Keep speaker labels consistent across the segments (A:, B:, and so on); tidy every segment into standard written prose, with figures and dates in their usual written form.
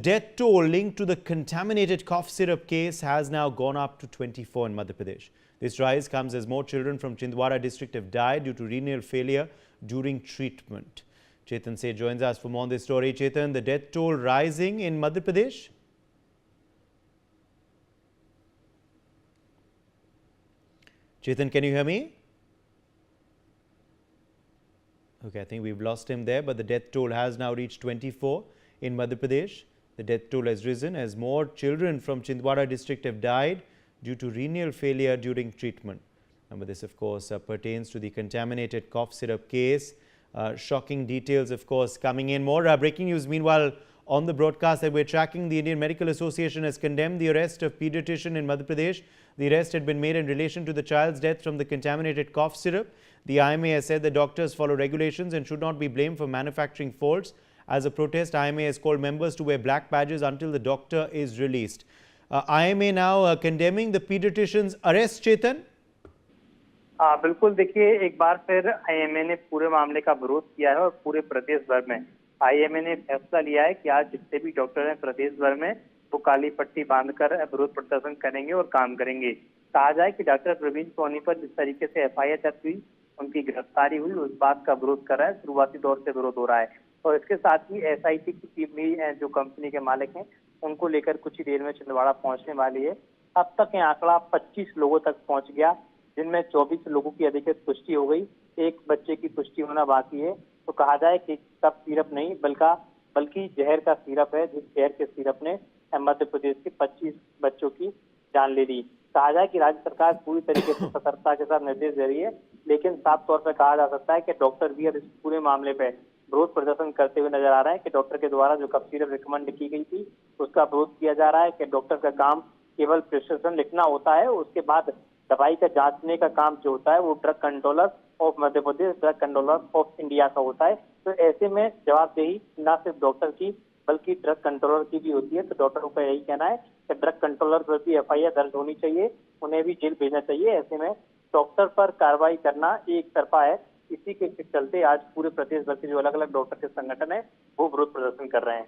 A: Death toll linked to the contaminated cough syrup case has now gone up to 24 in Madhya Pradesh. This rise comes as more children from Chhindwara district have died due to renal failure during treatment. Chetan Seth joins us for more on this story. Chetan, the death toll rising in Madhya Pradesh? Chetan, can you hear me? Okay, I think we've lost him there, but the death toll has now reached 24 in Madhya Pradesh. The death toll has risen as more children from Chhindwara district have died due to renal failure during treatment. Remember, this of course pertains to the contaminated cough syrup case. Shocking details of course coming in. More breaking news meanwhile on the broadcast that we're tracking. The Indian Medical Association has condemned the arrest of pediatrician in Madhya Pradesh. The arrest had been made in relation to the child's death from the contaminated cough syrup. The IMA has said that doctors follow regulations and should not be blamed for manufacturing faults. As a protest, IMA has called members to wear black badges until the doctor is released. IMA now condemning the pediatrician's arrest, Chetan?
B: बिल्कुल, देखिए एक बार फिर IMA ने पूरे मामले का विरोध किया है और पूरे प्रदेश भर में आईएमए ने फैसला लिया है कि आज जितने भी डॉक्टर हैं प्रदेश भर में वो काली पट्टी बांधकर विरोध प्रदर्शन करेंगे और काम करेंगे। कहा जाए कि डॉक्टर प्रवीण सोनी पर जिस तरीके से एफआईआर दर्ज हुई, उनकी गिरफ्तारी हुई, उस बात का विरोध कर रहा है। शुरुआती दौर से विरोध हो रहा है और इसके साथ ही एसआईटी की टीम भी जो कंपनी के मालिक हैं उनको लेकर कुछ ही देर में छिंदवाड़ा पहुंचने वाली है। अब तक यह आंकड़ा 25 लोगों तक पहुंच गया, जिनमें 24 लोगों की अधिकृत पुष्टि हो गई, एक बच्चे की पुष्टि होना बाकी है। तो कहा जाए कि सब सिरप नहीं बल्कि जहर का सिरप है, जिस जहर के सिरप ने मध्य प्रदेश के 25 बच्चों की जान ले ली। कहा जाए कि राज्य सरकार पूरी तरीके से सतर्कता के साथ निर्देश दे रही है, लेकिन साफ तौर पर कहा जा सकता है कि डॉक्टर भी अब इस पूरे मामले पे विरोध प्रदर्शन करते हुए नजर आ रहे हैं कि डॉक्टर के द्वारा जो कफ सिरप रिकमेंड की गई थी उसका विरोध किया जा रहा है कि डॉक्टर का काम केवल प्रिस्क्रिप्शन लिखना होता है, उसके बाद दवाई का जांचने का काम जो होता है वो drug controller of Madhya Pradesh, drug controller of India का होता है। तो ऐसे में जवाबदेही न सिर्फ डॉक्टर की बल्कि ड्रग कंट्रोलर की भी होती है। तो डॉक्टरों का यही कहना है कि ड्रग कंट्रोलर पर भी एफआईआर दर्ज होनी चाहिए, उन्हें भी जेल भेजना चाहिए। ऐसे में डॉक्टर पर कार्रवाई करना एक तरफा है, इसी के चलते आज पूरे प्रदेश भर के जो अलग अलग डॉक्टर के संगठन है वो विरोध प्रदर्शन कर रहे हैं।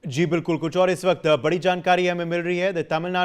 A: जी बिल्कुल, कुछ और इस वक्त बड़ी जानकारी हमें मिल रही है। तमिलनाडु